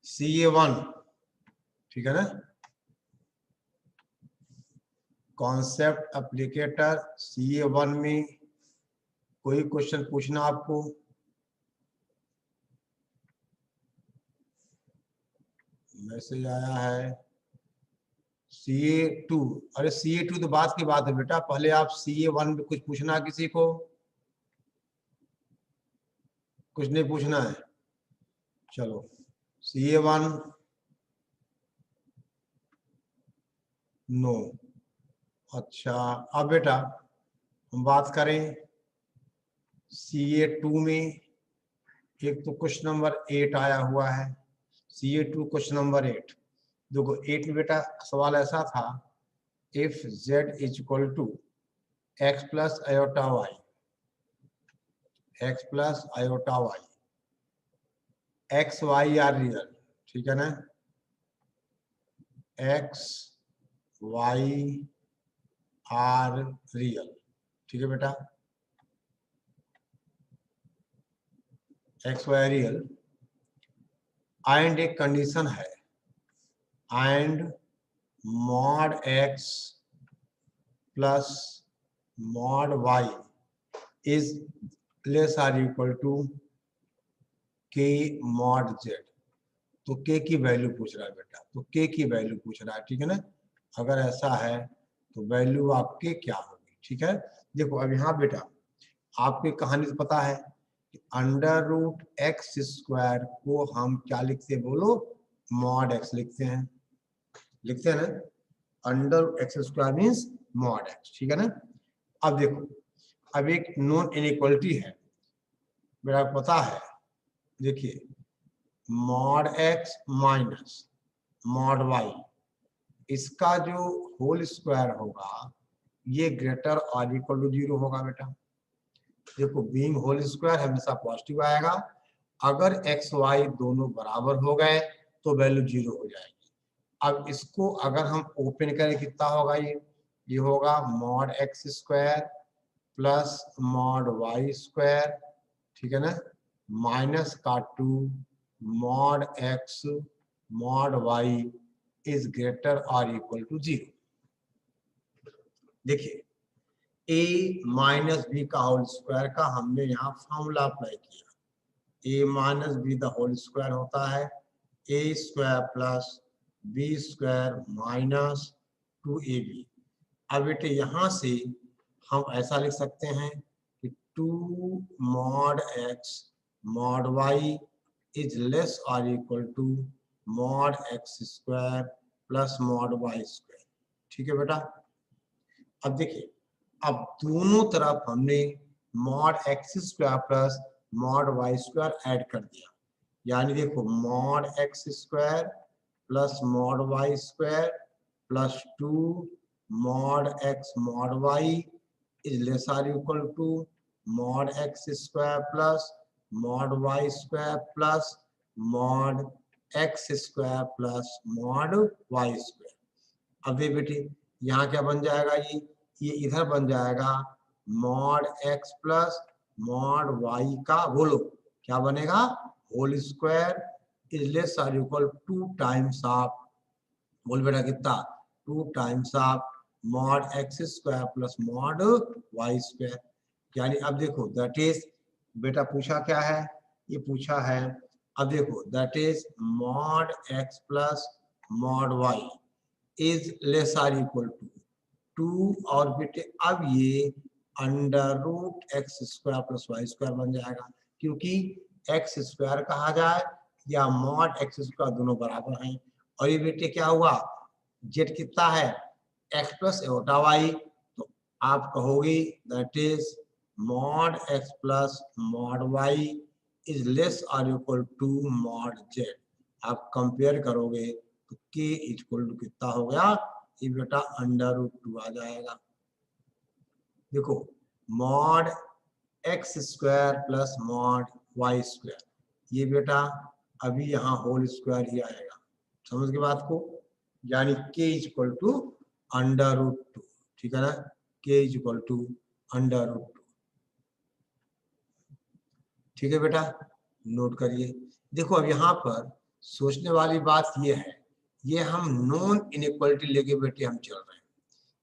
CA1, ठीक है ना, कॉन्सेप्ट एप्लीकेटर CA1 में कोई क्वेश्चन पूछना आपको? मैसेज आया है CA2। अरे CA2 तो बात की बात है बेटा, पहले आप CA1 में कुछ पूछना किसी को? कुछ नहीं पूछना है, चलो CA1 नो। अच्छा अब बेटा हम बात करें CA2 में। एक तो क्वेश्चन नंबर 8 आया हुआ है, CA2 क्वेश्चन नंबर 8। देखो 8 में बेटा सवाल ऐसा था, if z is equal to x plus iota y, x plus iota y, x y are real, ठीक है ना, एक्स वाई आर रियल, ठीक है बेटा, एक्स वाई रियल, एंड एक कंडीशन है, and mod x plus mod y is less or equal to k mod z. तो k की वैल्यू पूछ रहा है बेटा, तो के की वैल्यू पूछ रहा है, ठीक है ना। अगर ऐसा है तो वैल्यू आपके क्या होगी, ठीक है। देखो अब यहाँ बेटा आपकी कहानी तो पता है कि अंडर रूट एक्स स्क्वायर को हम क्या लिखते हैं बोलो? मॉड एक्स लिखते हैं, लिखते हैं ना, under x square means mod x, ठीक है ना। अब देखो अब एक नॉन इनइक्वलिटी है मेरा पता है, देखिए mod x minus mod y, इसका जो होल स्क्वायर होगा ये ग्रेटर और इक्वल टू 0 होगा बेटा। देखो बीइंग होल स्क्वायर हमेशा पॉजिटिव आएगा, अगर एक्स वाई दोनों बराबर हो गए तो वैल्यू 0 हो जाएगी। अब इसको अगर हम ओपन करें कितना होगा, ये होगा mod x square plus mod y square, ठीक है ना, माइनस का 2 mod x mod y is greater और इक्वल टू 0। देखिए a माइनस बी का होल स्क्वायर का हमने यहाँ फॉर्मूला अप्लाई किया, a minus B the whole square होता है a square plus B square minus 2ab। अब बेटे यहाँ से हम ऐसा लिख सकते हैं कि 2 mod x mod y is less और equal to mod x square plus mod y square, ठीक है बेटा। अब देखिए अब दोनों तरफ हमने mod x square plus mod y square add कर दिया, यानी देखो mod x square plus mod y square plus 2 mod x mod y is less or equal to mod x square plus mod y square plus mod x square plus mod y square. अब ये बेटे यहाँ क्या बन जाएगा, ये इधर बन जाएगा mod x plus mod y का बोलो क्या बनेगा, whole square is less or equal 2 times of, बोल बेटा कितना, 2 times of mod x square plus mod y square. यानी अब देखो दैट इज, बेटा पूछा क्या है, ये पूछा है, अब देखो that is mod x plus mod y is less or equal to 2, और बेटे अब ये under root x square plus y square बन जाएगा, क्योंकि एक्स स्क्वायर कहा जाए या मॉड एक्स स्क्वायर दोनों बराबर हैं। और ये बेटे क्या हुआ, जेड कितना है एक्स प्लस एटा वाई, तो आप कहोगे that is mod x plus mod y is less और इक्वल टू मॉड जेड। आप कंपेयर करोगे तो के इक्वल टू कितना हो गया, ये बेटा अंडर रूट 2 आ जाएगा। देखो mod x square plus mod y square, ये बेटा अभी यहाँ होल स्क्वायर ही आएगा, समझ गए बात को, यानी के इक्वल टू अंडर रूट 2, ठीक है ना, के इक्वल टू अंडर रूट 2, ठीक है बेटा, नोट करिए। देखो अब यहाँ पर सोचने वाली बात ये है, ये हम नॉन इनइक्वालिटी लेके बेटे हम चल रहे हैं,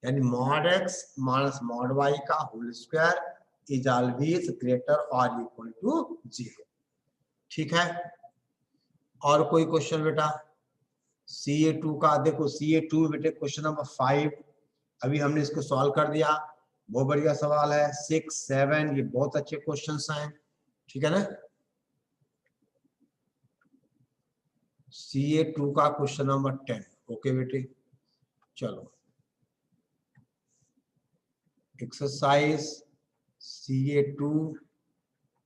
यानी mod x minus mod y का whole square is always greater और इक्वल टू 0। ठीक है, और कोई क्वेश्चन बेटा? CA2 का देखो, CA2 बेटे क्वेश्चन नंबर 5 अभी हमने इसको सॉल्व कर दिया, बहुत बढ़िया सवाल है। 6, 7 ये बहुत अच्छे क्वेश्चंस हैं, ठीक है ना। CA2 का क्वेश्चन नंबर 10, ओके बेटे। चलो एक्सरसाइज CA2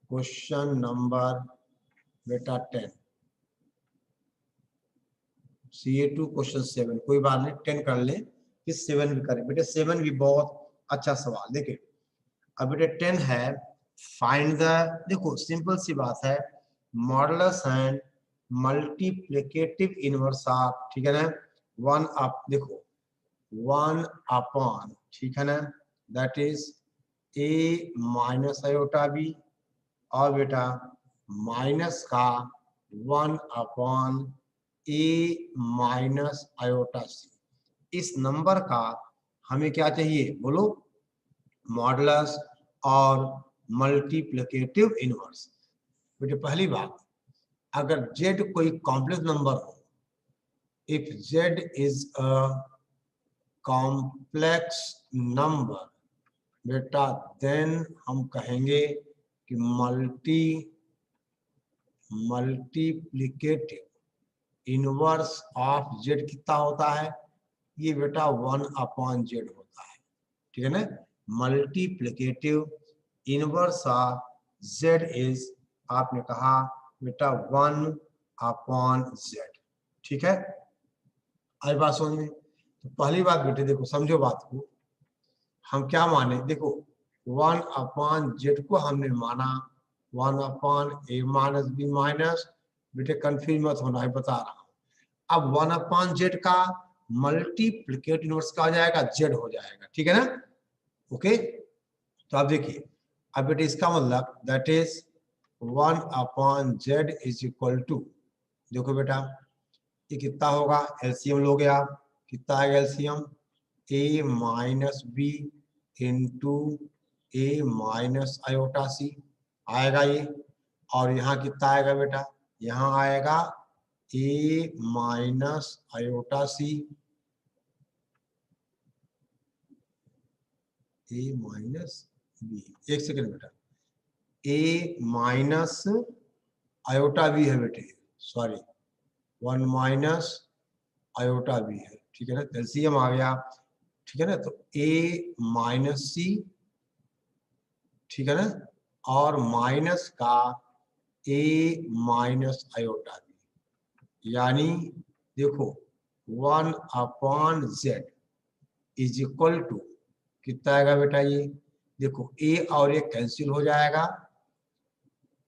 क्वेश्चन नंबर बेटा 10, CA2 क्वेश्चन 7, कोई बात नहीं 10 कर ले, फिर 7 भी करें बेटे। 7 भी बहुत अच्छा सवाल। देखिए अब बेटे 10 है, फाइंड द, देखो सिंपल सी बात है, modulus and multiplicative inverse of, ठीक है ना, 1 अप, देखो 1 अपॉन, ठीक है ना, that is a minus iota b, और बेटा माइनस का 1 upon a minus iota c। इस नंबर का हमें क्या चाहिए बोलो? मॉडुलस और मल्टीप्लिकेटिव इनवर्स। बेटे पहली बात, अगर z कोई कॉम्प्लेक्स नंबर हो, if z is a complex number बेटा, देन हम कहेंगे कि मल्टीप्लिकेटिव इनवर्स ऑफ z कितना होता है? ये बेटा 1 अपॉन z होता है, ठीक है ना। Multiplicative inverse of z is, आपने कहा बेटा 1 अपॉन z, ठीक है। आई बात समझ में? तो पहली बात बेटे देखो, समझो बात को, हम क्या माने, देखो 1 अपॉन z को हमने माना 1 upon a minus b minus, बेटे कंफ्यूज मत होना है, बता रहा हूं। अब 1 अपॉन z का मल्टीप्लिकेट इनवर्स का हो जाएगा, z हो जाएगा, ठीक है ना, ओके। तो आप देखिए, अब बेटे इसका मतलब that is 1 upon z is equal to, देखो बेटा ये कितना होगा, एलसीएम लोगे आप, कितना आएगा LCM? a minus b into a minus iota c आएगा ये, और यहाँ कितना आएगा बेटा? यहाँ आएगा a minus iota C, a minus B, एक सेकेंड बेटा, a माइनस आयोटा बी है बेटे, सॉरी 1 माइनस आयोटा बी है, ठीक है ना, एलसीएम आ गया, ठीक है ना। तो a माइनस सी, ठीक है ना, और माइनस का a माइनस आयोटा बी, यानी देखो 1 upon z is equal to कितना आएगा बेटा? ये देखो a और a कैंसिल हो जाएगा,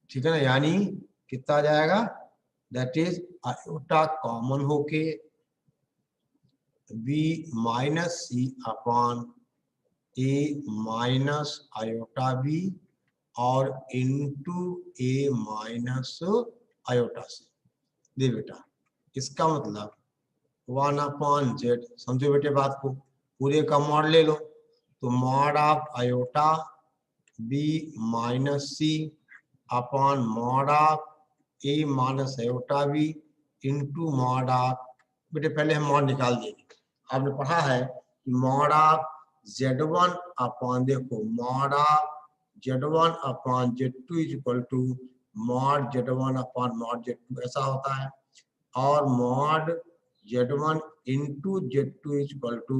ठीक है ना, यानी कितना आ जाएगा? दैट इज आयोटा कॉमन होके b minus C upon a minus iota b और into a minus iota C. दे बेटा, इसका मतलब 1 अपॉन z, समझो बेटे बात को, पूरे का मॉड ले लो, तो mod of iota b minus C upon mod of a minus iota b into mod of, बेटे पहले हम मॉड निकाल देंगे, आपने पढ़ा है कि मॉड ऑफ z1 अपॉन, देखो mod of z1 upon z2 is equal to mod z1 upon mod z2, ऐसा होता है, और mod z1 into z2 is equal to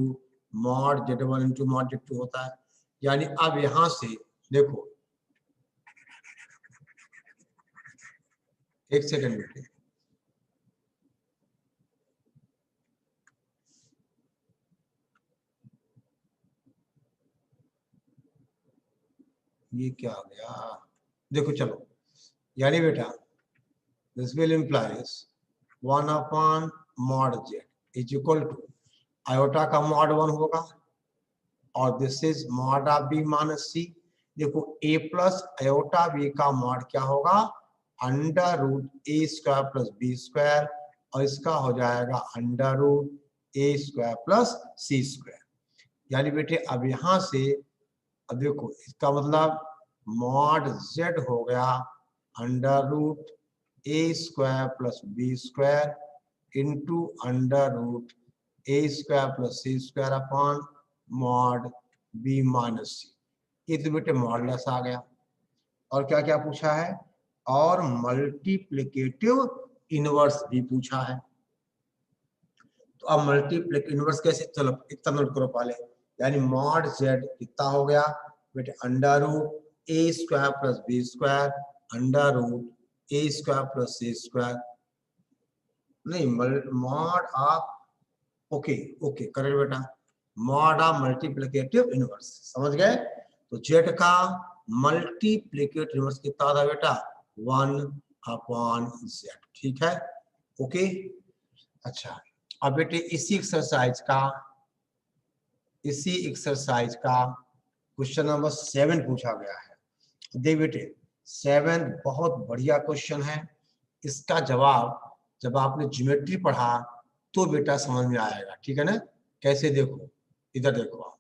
mod z1 into mod z2 होता है। यानी अब यहां से देखो, एक सेकेंड बेटे, ये क्या आ गया, देखो चलो, यानी बेटा this will implies 1 upon mod z is equal to, iota का मॉड 1 होगा, और this is mod of b minus c, देखो a प्लस आयोटा b का मॉड क्या होगा? Under root a square plus B square और इसका हो जाएगा under root a square plus c square. यानी बेटे अब यहां से अब देखो इसका मतलब मॉड जेड हो गया under root a square plus B square into under root a square plus c square upon mod b minus c. ये तो बेटे मॉडुलस आ गया। और क्या क्या पूछा है, और मल्टीप्लिकेटिव इनवर्स भी पूछा है। तो अब मल्टीप्लिकेटिव इनवर्स कैसे, चलो इतना नोट करो पहले। यानी मॉड जेड कितना हो गया बेटे under root a square plus B square under root a square plus c square, नहीं mod of, okay okay correct बेटा, मॉड ऑफ मल्टीप्लिकेटिव इनवर्स, समझ गए। तो जेड का मल्टीप्लिकेटिव इनवर्स कितना था बेटा 1/z, ठीक है ओके। अच्छा अब बेटे इसी एक्सरसाइज का क्वेश्चन नंबर 7 पूछा गया है। देख बेटे 7 बहुत बढ़िया क्वेश्चन है। इसका जवाब जब आपने ज्योमेट्री पढ़ा तो बेटा समझ में आएगा, ठीक है ना। कैसे, देखो इधर देखो आप,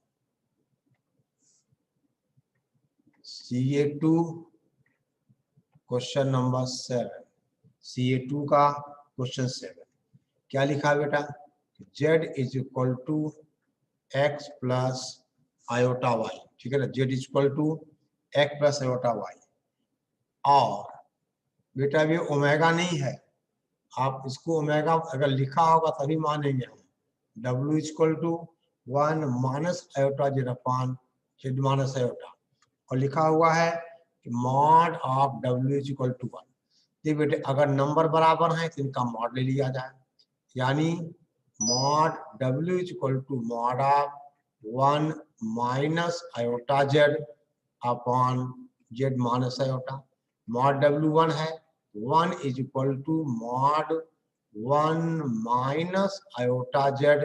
CA2 क्वेश्चन नंबर 7, CA2 का क्वेश्चन 7 क्या लिखा बेटा, z is equal to x plus iota y, ठीक है ना, z is equal to x plus iota y. और बेटा ये ओमेगा नहीं है, आप इसको ओमेगा अगर लिखा होगा तभी मानेंगे हम। W is equal to 1 minus iota z upon z minus iota, और लिखा हुआ है कि mod of W is equal to 1। देखिए बेटे अगर नंबर बराबर हैं तो इनका मॉड ले लिया जाए, यानी mod W is equal to mod of 1 minus iota z upon z minus iota. Mod W1 है, 1 is equal to mod 1 minus iota z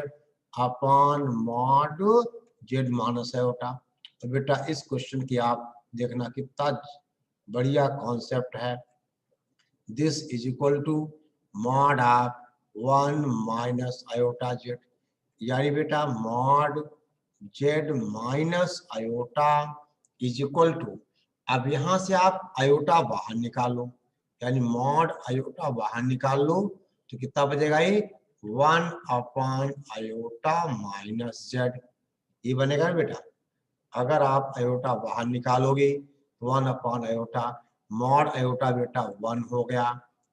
upon mod z minus iota. तो बेटा इस क्वेश्चन की आप देखना कितना बढ़िया कॉन्सेप्ट है। This is equal to mod of 1 minus iota z, यानी बेटा mod z minus iota is equal to, अब यहां से आप आयोटा बाहर निकालो, यानी मॉड आयोटा बाहर निकाल लो तो कितना बचेगा ये 1 अपॉन आयोटा माइनस जेड, ये बनेगा ना बेटा। अगर आप आयोटा बाहर निकालोगे 1 अपॉन आयोटा, मॉड आयोटा बेटा 1 हो गया,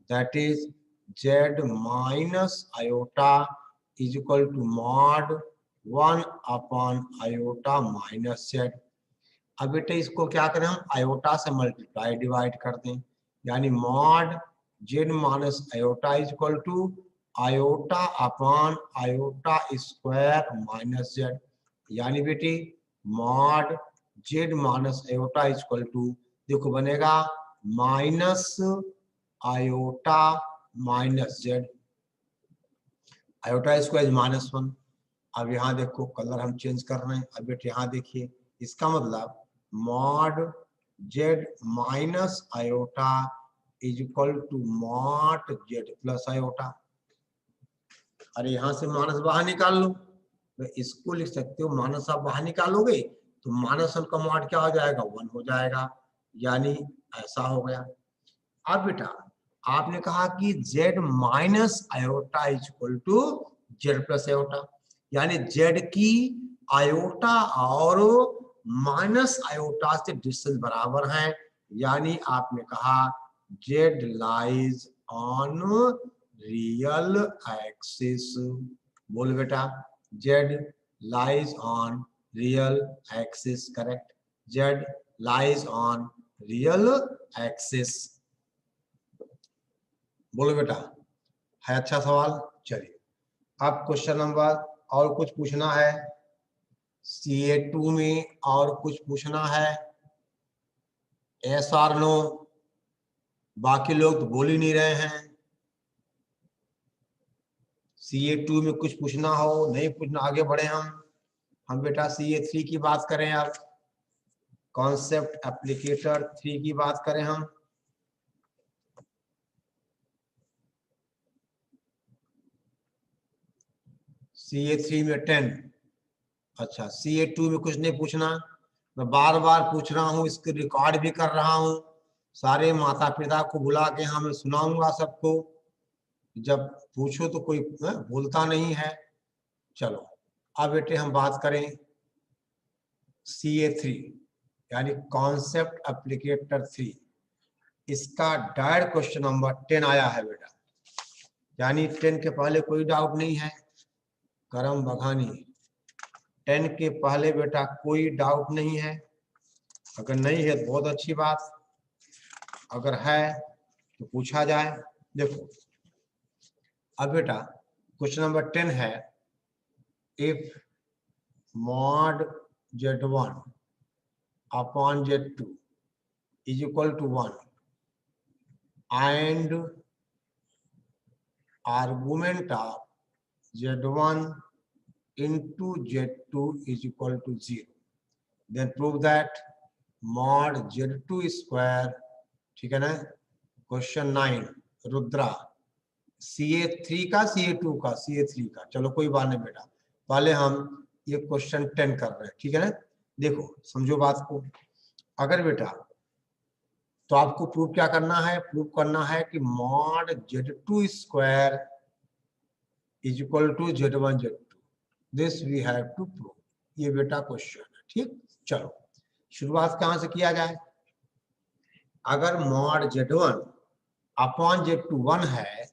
that is z minus iota is equal to mod 1 upon iota minus z. अब बेटे इसको क्या करें हम, आयोटा से मल्टीप्लाई डिवाइड कर दें, यानी mod z minus iota is equal to iota upon iota square minus z, यानी बेटी mod z minus iota is equal to, देखो बनेगा minus iota minus z, iota square -1। अब यहाँ देखो कलर हम चेंज कर रहे हैं। अब बेटे यहाँ देखिए इसका मतलब mod z minus iota is equal to mod z plus iota. अरे यहाँ से माइनस बाहर निकाल लो, तो इसको लिख सकते हो माइनस आप बाहर निकालोगे तो -1 का मॉड क्या हो जाएगा 1 हो जाएगा, यानी ऐसा हो गया। अब बेटा आपने कहा कि z minus iota is equal to z plus iota, यानी z की आयोटा और माइनस आयोटा से डिस्टेंस बराबर हैं, यानी आपने कहा z lies on real axis. बोल बेटा z lies on real axis, correct, z lies on real axis. बोलो बेटा, है अच्छा सवाल। चलिए अब क्वेश्चन नंबर और कुछ पूछना है, CA2 में और कुछ पूछना है, yes और no, बाकी लोग तो बोल ही नहीं रहे हैं। CA2 में कुछ पूछना हो, नहीं पूछना आगे बढ़े हम बेटा CA3 की बात करें, अब कॉन्सेप्ट एप्लीकेटर 3 की बात करें हम। CA3 में 10। अच्छा, CA2 में कुछ नहीं पूछना, मैं बार बार पूछ रहा हूँ, इसके रिकॉर्ड भी कर रहा हूँ, सारे माता पिता को बुला के मैं सुनाऊंगा सबको, जब पूछो तो कोई भूलता नहीं है। चलो अब बेटे हम बात करें CA3 यानी कॉन्सेप्ट एप्लीकेटर 3, इसका डायरेक्ट क्वेश्चन नंबर 10 आया है बेटा, यानी 10 के पहले कोई डाउट नहीं है। करम बघानी 10 के पहले बेटा कोई डाउट नहीं है, अगर नहीं है तो बहुत अच्छी बात, अगर है तो पूछा जाए। देखो अब बेटा क्वेश्चन नंबर 10 है, if mod Z1 upon Z2 is equal to 1 and argument of Z1 into Z2 is equal to 0, then prove that mod Z2 square, ठीक है ना। क्वेश्चन 9 रुद्रा, CA3 का CA2 का CA3 का, चलो कोई बात नहीं बेटा, पहले हम ये क्वेश्चन 10 कर रहे हैं, ठीक है ना। देखो समझो बात को, अगर बेटा तो आपको प्रूव क्या करना है, प्रूव करना है कि mod Z2 square is equal to Z1 Z2, this we have to prove, ये बेटा क्वेश्चन है, ठीक। चलो शुरुआत कहां से किया जाए, अगर मॉड Z1 अपॉन Z2 1 है,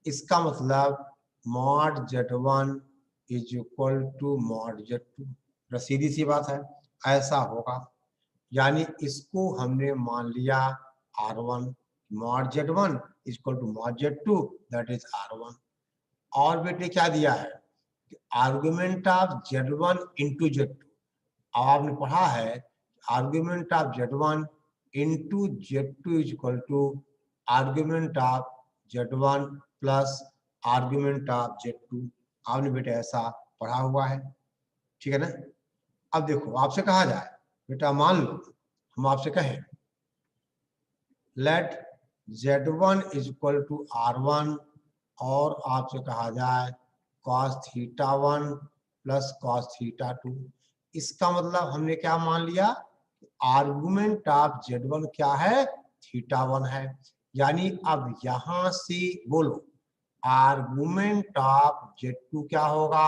इसका मतलब mod Z1 is equal to mod Z2, सीधी सी बात है, ऐसा होगा, यानी इसको हमने मान लिया R1, mod Z1 is equal to mod Z2, that is R1। और बेटे क्या दिया है, argument of Z1 into Z2, आपने पढ़ा है argument of Z1 into Z2 is equal to argument of Z1 plus argument of Z2, आपने बेटा ऐसा पढ़ा हुआ है, ठीक है ना। अब देखो आपसे कहा जाए बेटा, मान लो हम आपसे कहें late Z1 is equal to R1 और आपसे कहा जाए cos θ1 प्लस cos θ2, इसका मतलब हमने क्या मान लिया, आर्गुमेंट ऑफ Z1 क्या है, θ1 है, यानी अब यहां से बोलो आर्गुमेंट ऑफ Z2 क्या होगा,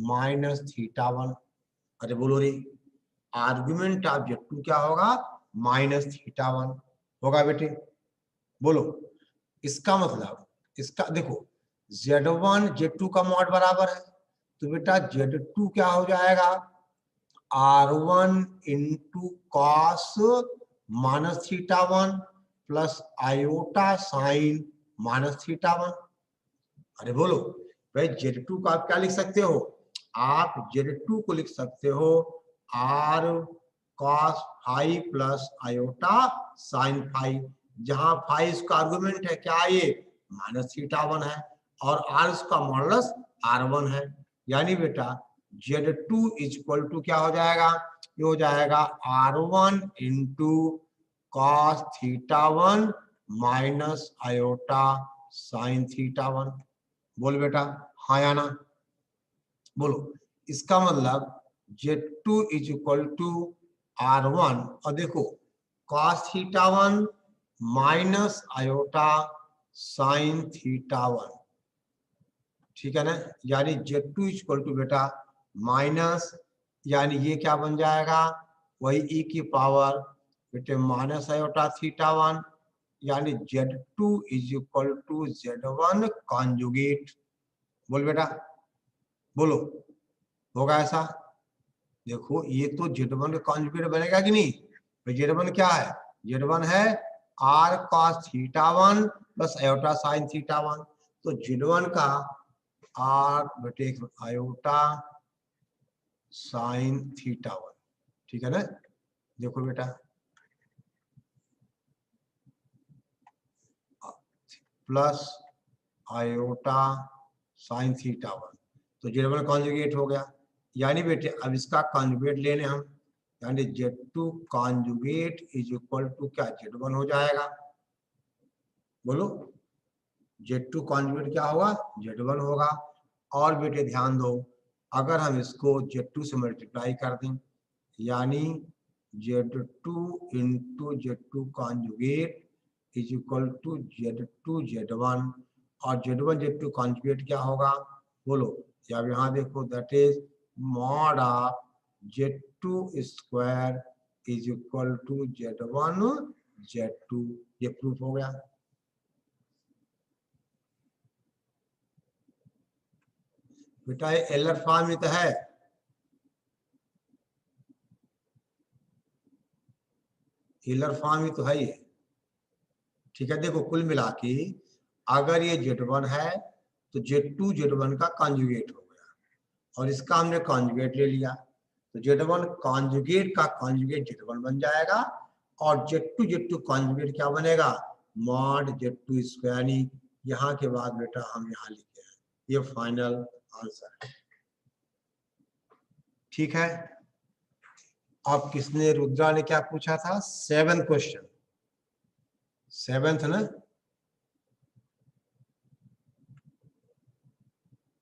माइनस θ1, अरे बोलो रे, आर्गुमेंट ऑफ Z2 क्या होगा, माइनस θ1 होगा बेटे, बोलो। इसका मतलब, इसका देखो Z1 Z2 का मॉड बराबर है, तो बेटा Z2 क्या हो जाएगा, R1 into cos minus θ1 plus iota sine minus θ1, अरे बोलो भाई Z2 को आप क्या लिख सकते हो, आप Z2 को लिख सकते हो R cos five plus iota sign five, जहां फाइव इसका आर्गुमेंट है क्या, ये माइनस θ1 है, और R इसका मॉडुलस R1 है, यानी बेटा Z2 इज इक्वल टू क्या हो जाएगा, ये हो जाएगा R1 into cos θ1 minus iota sine θ1, बोल बेटा हाँ या ना, बोलो। इसका मतलब Z2 is equal to R1 और देखो cos θ1 माइनस आयोटा साइन θ1, ठीक है ना, यानी Z2 इज इक्वल टू बेटा माइनस, यानी ये क्या बन जाएगा, वही e की पावर बेटे माइनस आयोटा θ1, यानी Z2 is equal to Z1 conjugate, बोल बेटा बोलो, होगा ऐसा। देखो ये तो Z1 का कॉन्जुगेट बनेगा कि नहीं, तो Z1 क्या है, Z1 है R cos θ1 plus iota sine θ1, तो Z1 का R बेटे आयोटा साइन θ1, ठीक है ना। देखो बेटा प्लस आयोटा साइन θ1, तो Z1 कॉन्जुगेट हो गया, यानी बेटे अब इसका कॉन्जुगेट लेने हम, यानी Z2 conjugate is equal to क्या, Z1 हो जाएगा, बोलो Z2 कॉन्जुगेट क्या होगा, Z1 होगा। और बेटे ध्यान दो अगर हम इसको Z2 से मल्टीप्लाई कर दें, यानी Z2 into Z2 conjugate is equal to Z2 Z1, और Z1 Z2 कॉन्जुगेट क्या होगा बोलो, या यहाँ देखो, that is mod of Z2 square is equal to Z1 Z2। ये प्रूफ हो गया। बेटा ये एलर फॉर्म में तो है, एलर फॉर्म ही तो है ये। ठीक है, देखो कुल मिला के अगर ये Z1 है तो Z2 Z1 का कॉन्जुगेट हो गया, और इसका हमने कॉन्जुगेट ले लिया, तो Z1 कॉन्जुगेट का कॉन्जुगेट Z1 बन जाएगा, और Z2 Z2 कॉन्जुगेट क्या बनेगा, मॉड Z2 स्क्वायर। यहाँ के बाद बेटा हम यहाँ लिखे हैं, ये फाइनल आंसर है। ठीक है, अब किसने, रुद्रा ने क्या पूछा था, 7th क्वेश्चन, 7th ना,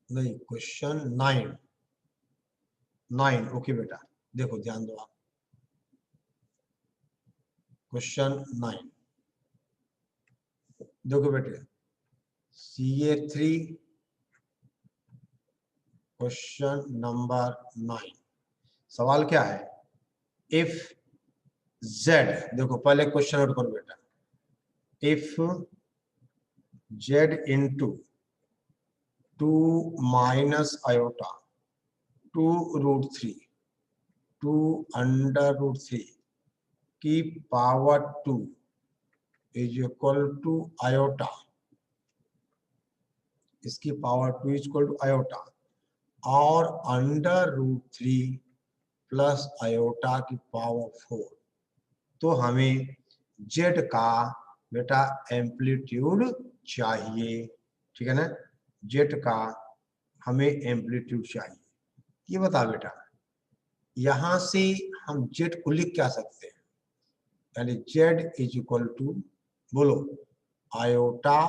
नहीं क्वेश्चन 9 ओके बेटा, देखो ध्यान दो आप, क्वेश्चन 9 देखो बेटे, CA3 क्वेश्चन नंबर 9। सवाल क्या है, इफ Z, देखो पहले क्वेश्चन नोट करो बेटा, if Z into 2 minus iota 2√3 2 √3 की power 2 is equal to iota, इसकी power 2 is equal to iota, और √3 प्लस आयोटा की पावर 4, तो हमें Z का बेटा एम्पलीट्यूड चाहिए। ठीक है ना, Z का हमें एम्पलीट्यूड चाहिए। ये बता बेटा, यहां से हम Z को लिख क्या सकते हैं, यानी Z इज इक्वल टू बोलो आयोटा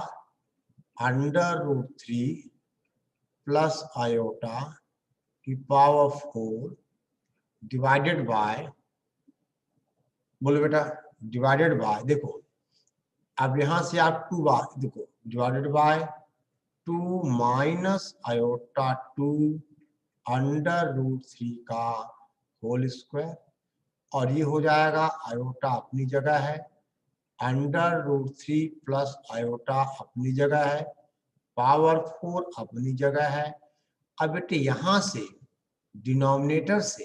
√3 प्लस आयोटा की पावर 4 डिवाइडेड बाय, बोलो बेटा डिवाइडेड बाय, देखो अब यहां से आप 2 बार देखो, डिवाइडेड बाय 2 माइनस आयोटा 2 √3 का होल स्क्वायर, और ये हो जाएगा आयोटा अपनी जगह है, √3 प्लस आयोटा अपनी जगह है, पावर 4 अपनी जगह है। अब बेटे यहां से डिनोमिनेटर से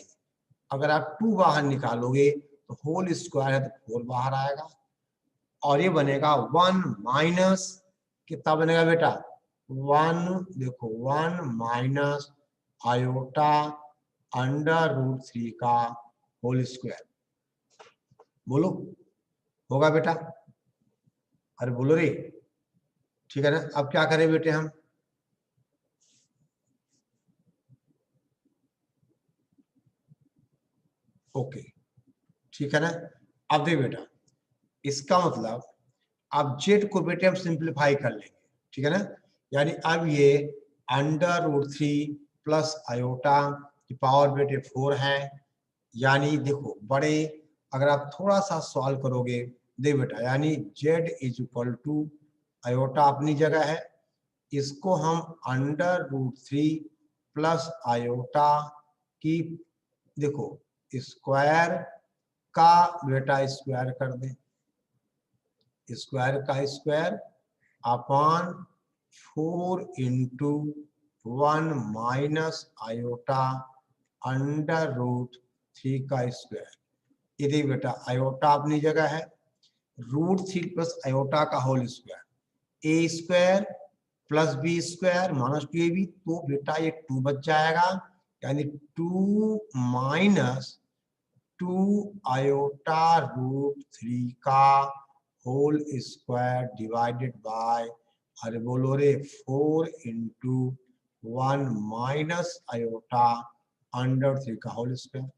अगर आप 2 बाहर निकालोगे तो होल स्क्वायर है तो 4 बाहर आएगा, और ये बनेगा 1 माइनस, कितना बनेगा बेटा 1, देखो 1 माइनस आयोटा √3 का होल स्क्वायर, बोलो होगा बेटा, अरे बोलो रे। ठीक है ना, अब क्या करें बेटे हम, ओके ठीक है ना, अब देख बेटा, इसका मतलब अब Z को बेटे हम सिंप्लीफाई कर लेंगे। ठीक है ना, यानी अब ये √3 प्लस आयोटा की पावर बेटे 4 है, यानी देखो बड़े, अगर आप थोड़ा सा सॉल्व करोगे, देख बेटा यानी Z is equal to iota अपनी जगह है, इसको हम √3 प्लस आयोटा की देखो स्क्वायर का बेटा स्क्वायर कर दें, स्क्वायर का square upon 4 into 1 minus iota √3 का स्क्वायर। ये देखिए बेटा आयोटा अपनी जगह है, √3 प्लस आयोटा का whole square, a square plus B square minus 2ab, तो बेटा ये 2 बच जाएगा, यानी 2 माइनस 2 आयोटा √3 का होल स्क्वायर डिवाइडेड बाय, अरे बोलो रे 4 इंटू 1 माइनस आयोटा √3 का होल स्क्वायर।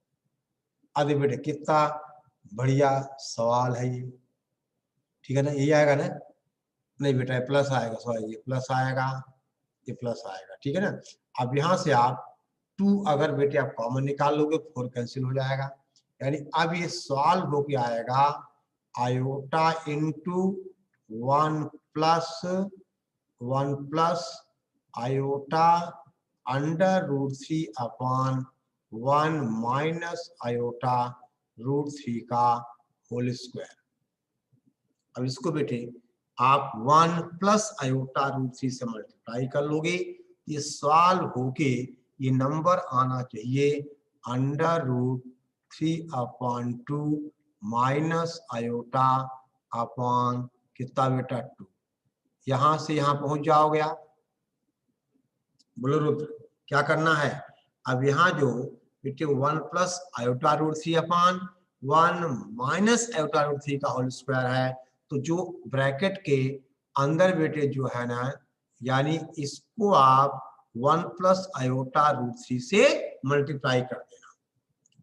अरे बेटे कितना बढ़िया सवाल है ये। ठीक है ना, यही आएगा ना, नहीं बेटा प्लस आएगा, सॉरी ये प्लस आएगा, ये प्लस आएगा। ठीक है ना, अब यहां से आप 2 अगर बेटे आप कॉमन निकाल लोगे 4 कैंसिल हो जाएगा, यानी अब ये सॉल्व होके आएगा iota into 1 plus iota under root 3 upon 1 minus iota root 3 का होल स्क्वायर। अब इसको बेटे आप 1 प्लस आयोटा रूट 3 से मल्टीप्लाई कर लोगे, ये सॉल्व होके ये नंबर आना चाहिए under root 3 upon 2 minus iota upon कितना बेटा 2। यहां से यहां पहुंच जाओगे आप। बोलो रुद्र क्या करना है, अब यहाँ जो बेटे 1 plus iota root 3 upon 1 minus iota root 3 का होल स्क्वायर है, तो जो ब्रैकेट के अंदर बेटे जो है ना, यानी इसको आप 1 प्लस आयोटा रूट 3 से मल्टीप्लाई कर देना,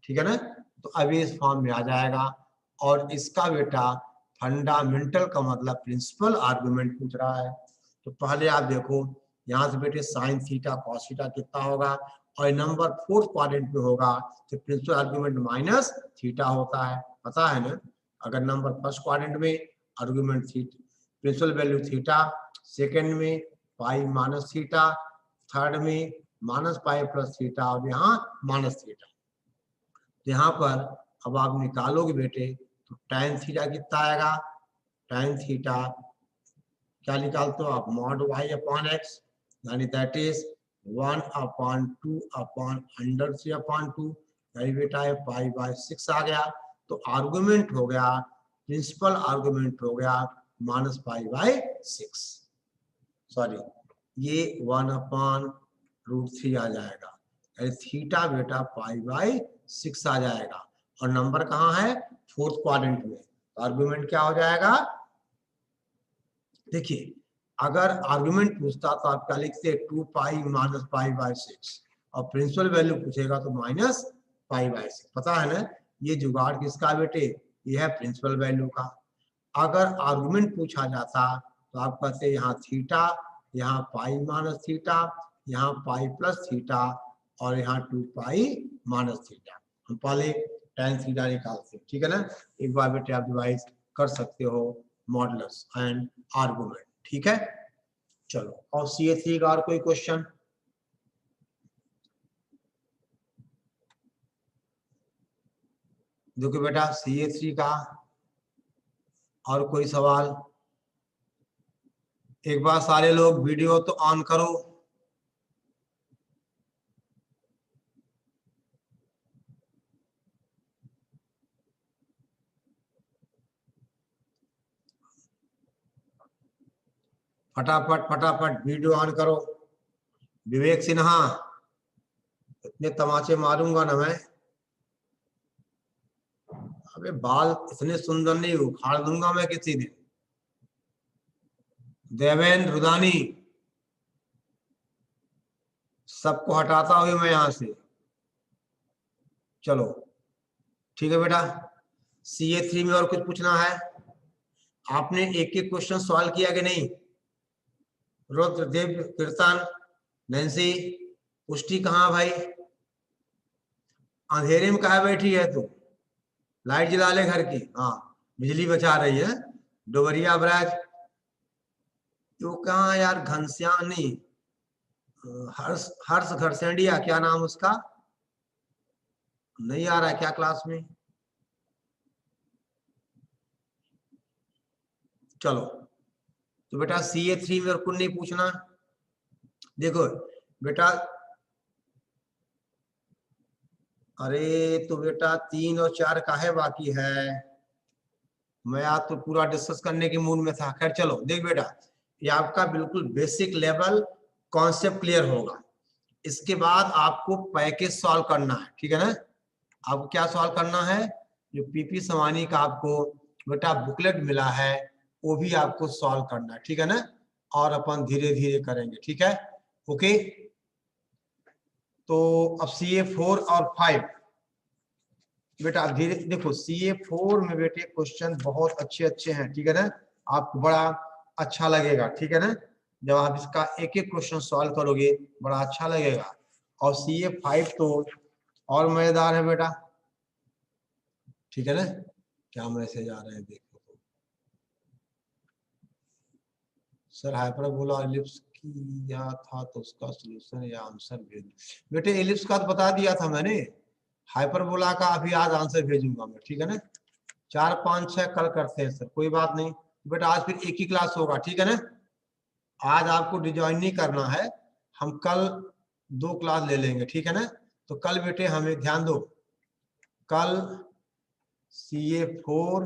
ठीक है ना। तो अब ये इस फॉर्म में आ जाएगा, और इसका बेटा फंडामेंटल का मतलब प्रिंसिपल आर्गुमेंट पूछ रहा है। तो पहले आप देखो यहाँ से बेटे साइन थीटा कॉस थीटा कितना होगा, और नंबर 4th क्वाड्रेंट में होगा तो प्रिंसिपल आर्गुमेंट माइनस थीटा होता है, पता है ना। अगर नंबर 1st क्वाड्रेंट में argument theta principal value theta, second में पाई माइनस थीटा, थर्ड में माइनस पाई प्लस थीटा, और यहाँ माइनस थीटा। यहाँ पर अब आप निकालोगे बेटे तो tan थीटा कितना आएगा, tan थीटा क्या निकालते हो आप, मॉड y अपॉन x, यानी that is 1 upon 2 upon under 3 upon 2, यानी बेटा है पाई बाय 6 आ गया। तो आर्गुमेंट हो गया, प्रिंसिपल आर्गुमेंट हो गया माइनस पाई बाय 6, सॉरी ये 1 अपॉन रूट 3 आ जाएगा, यानी थीटा बेटा पाई बाय 6 आ जाएगा, और नंबर कहाँ है 4th क्वाड्रेंट में। तो आर्गुमेंट क्या हो जाएगा, देखिए अगर आर्गुमेंट पूछता तो आप क्या लिखते 2 पाई माइनस पाई बाय 6, और प्रिंसिपल वैल्यू पूछेगा तो माइनस पाई बाय 6, पता है ना। ये जुगाड़ किसका बेटे, ये है प्रिंसिपल वैल्यू का। अगर आर्गुमेंट पूछा जाता तो आप कहते यहाँ थीटा, यहाँ पाई माइनस थीटा, यहाँ पाई प्लस थीटा, और यहाँ 2 पाई माइनस थीटा। हम पहले tan थीटा निकालते हैं, ठीक है ना। एक बार बेटे आप डिवाइस कर सकते हो मॉडुलस एंड आर्गुमेंट, ठीक है। चलो और CA3 का और कोई क्वेश्चन, देखो बेटा CA3 का और कोई सवाल, एक बार सारे लोग वीडियो तो ऑन करो। फटाफट फटाफट वीडियो ऑन करो। विवेक सिन्हा, इतने तमाचे मारूंगा ना मैं, अबे बाल इतने सुंदर नहीं, उखाड़ दूंगा मैं किसी दिन। देवेंद्र रुदानी, सबको हटाता हुए मैं यहां से। चलो ठीक है बेटा, CA3 में और कुछ पूछना है, आपने एक एक क्वेश्चन सॉल्व किया कि नहीं। रुद्र, देव, कीर्तन, नैन्सी, पुष्टि कहाँ भाई, अंधेरे में कहाँ बैठी है तू, लाइट जला ले घर की, हाँ बिजली बचा रही है। डोबरिया ब्राज, तो कहाँ यार, घनश्याम नहीं, हर्ष हर्ष घरसेंडिया, क्या नाम उसका, नहीं आ रहा है क्या क्लास में। चलो तो बेटा CA3 में और कुछ नहीं पूछना। देखो बेटा, अरे तो बेटा 3 और 4 काहे बाकी है, मैं आज तो पूरा डिस्कस करने के मूड में था। खैर चलो देख बेटा, ये आपका बिल्कुल बेसिक लेवल कॉन्सेप्ट क्लियर होगा। इसके बाद आपको पैकेज सॉल्व करना है, ठीक है ना। आपको क्या सॉल्व करना है, जो PP समानी का आपको बेटा बुकलेट मिला है वो भी आपको सॉल्व करना है, ठीक है ना। और अपन धीरे धीरे करेंगे, ठीक है, ओके। तो अब CA4 और 5 बेटा धीरे देखो, CA4 में बेटे क्वेश्चन बहुत अच्छे अच्छे हैं, ठीक है ना, आपको बड़ा अच्छा लगेगा, ठीक है ना। जब आप इसका एक एक क्वेश्चन सॉल्व करोगे बड़ा अच्छा लगेगा। और CA5 तो और मजेदार है बेटा, ठीक है ना। क्या मैसेज आ रहे हैं देखो तो, सर हाइपरबोला एलिप्स किया था तो उसका सॉल्यूशन या आंसर भेज। बेटे एलिप्स का तो बता दिया था मैंने, हाइपरबोला का अभी आज आंसर भेजूंगा मैं, ठीक है ना। 4 5 6 कल करते हैं सर, कोई बात नहीं बेटा, आज फिर एक ही क्लास होगा, ठीक है ना। आज आपको डिजॉइन नहीं करना है, हम कल 2 क्लास ले लेंगे, ठीक है ना। तो कल बेटे हमें ध्यान दो, कल CA4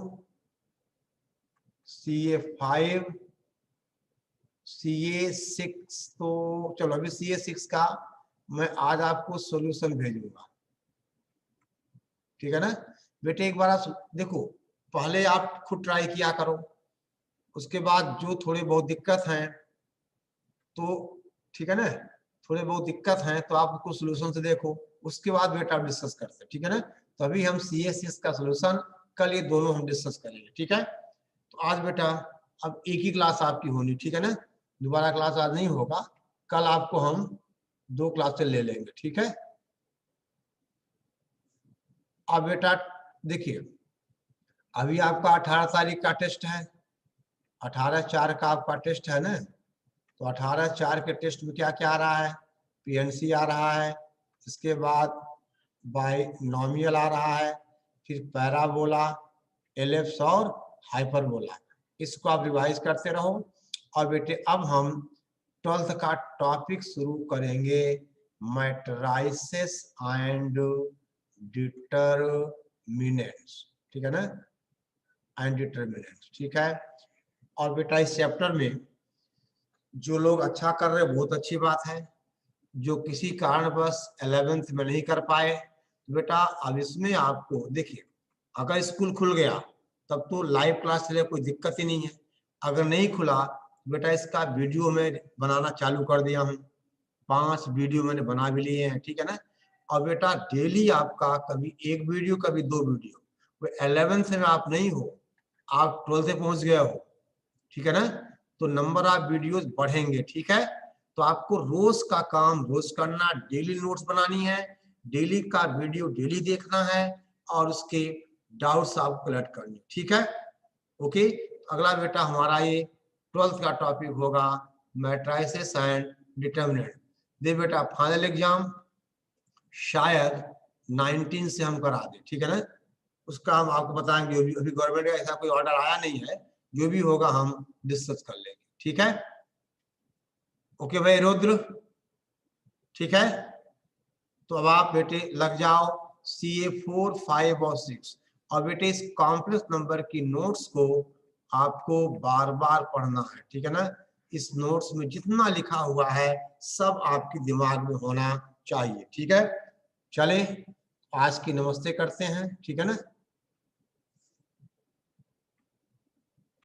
CA5 CA6, तो चलो अभी CA6 का मैं आज आपको सॉल्यूशन भेजूंगा, ठीक है ना। बेटे एक बार आप देखो, पहले आप खुद ट्राई किया करो, उसके बाद जो थोड़े बहुत दिक्कत हैं तो, ठीक है ना, थोड़े बहुत दिक्कत हैं तो आप उसको सोल्यूशन से देखो, उसके बाद बेटा आप डिस्कस करते हैं, ठीक है ना। तो अभी हम CA6 का सोल्यूशन कल ये दोनों हम डिस्कस करेंगे, ठीक है। तो आज बेटा अब एक ही क्लास आपकी होनी, ठीक है ना, दोबारा क्लास आज नहीं होगा, कल आपको हम 2 क्लासेस ले लेंगे, ठीक है। अब बेटा देखिए, अभी आपका 18 तारीख का टेस्ट है, 18/4 का आपका टेस्ट है ना। तो 18/4 के टेस्ट में क्या क्या आ रहा है, PNC आ रहा है, इसके बाद बाइनोमियल आ रहा है, फिर पैराबोला, एलिप्स और हाइपरबोला। इसको आप रिवाइज करते रहो। और बेटे अब हम 12th का टॉपिक शुरू करेंगे, मैट्राइसेस एंड डिटरमिनेंट्स, ठीक है ना, एंड डिटरमिनेंट्स, ठीक है। और बेटा इस चैप्टर में जो लोग अच्छा कर रहे हैं बहुत अच्छी बात है, जो किसी कारणवश 11th में नहीं कर पाए, बेटा अब इसमें आपको देखिए, अगर स्कूल खुल गया तब तो लाइव क्लास चले, कोई दिक्कत ही नहीं है। अगर नहीं खुला बेटा इसका वीडियो में बनाना चालू कर दिया हूँ, 5 वीडियो मैंने बना भी लिए हैं, ठीक है ना। और बेटा डेली आपका कभी 1 वीडियो कभी 2 वीडियो, 11th में आप नहीं हो, आप 12th से पहुंच गए हो, ठीक है ना, तो नंबर ऑफ वीडियोस बढ़ेंगे, ठीक है। तो आपको रोज का काम रोज करना, डेली नोट्स बनानी है, डेली का वीडियो डेली देखना है, और उसके डाउट्स आपको कलेक्ट करनी, ठीक है। ओके, अगला बेटा हमारा ये 12th का टॉपिक होगा मैट्राइसेस एंड डिटरमिनेंट। दे बेटा फाइनल एग्जाम शायद 19 से हम करा दें, ठीक है ना, उसका हम आपको बताएंगे, अभी गवर्नमेंट का ऐसा कोई ऑर्डर आया नहीं है, जो भी होगा हम डिस्कस कर लेंगे, ठीक है। ओके भाई रुद्र, ठीक है। तो अब आप बेटे लग जाओ CA4 5 और 6, और बेटे इस कॉम्प्लेक्स नंबर की नोट्स को आपको बार बार पढ़ना है, ठीक है ना। इस नोट्स में जितना लिखा हुआ है सब आपके दिमाग में होना चाहिए, ठीक है। चले आज की नमस्ते करते हैं, ठीक है ना।